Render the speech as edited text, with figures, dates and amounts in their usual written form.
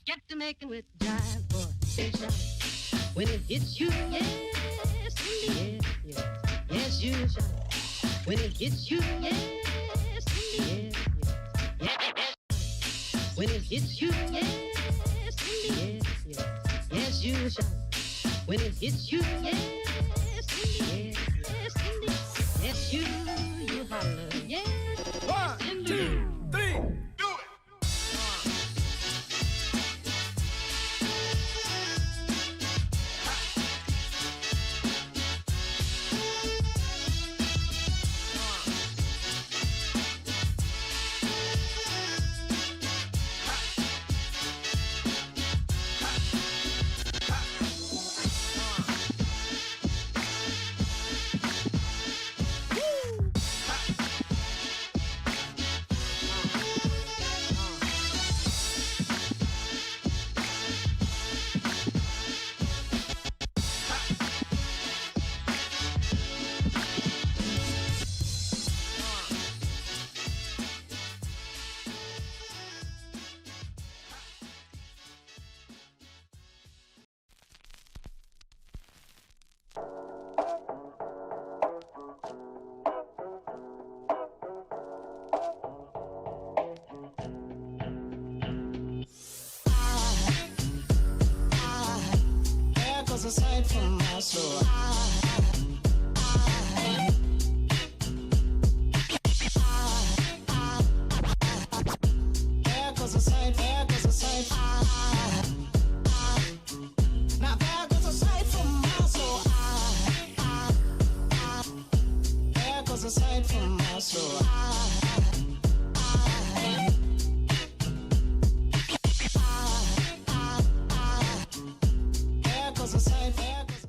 Get to making with jive, boy, say shout. When it hits you, yes, indeed, yes, yes, you shout. When it hits you, yes, indeed, yes, yes. When it hits you, yes, indeed, yes, yes, you shout. When it hits you, yes, indeed, yes, indeed, yes, you holler, yes. 1, 2, 3. Aside from my soul, there goes a sight, there goes a sight. Now there goes a sight from my soul. There goes a sight from my soul. There goes a sight.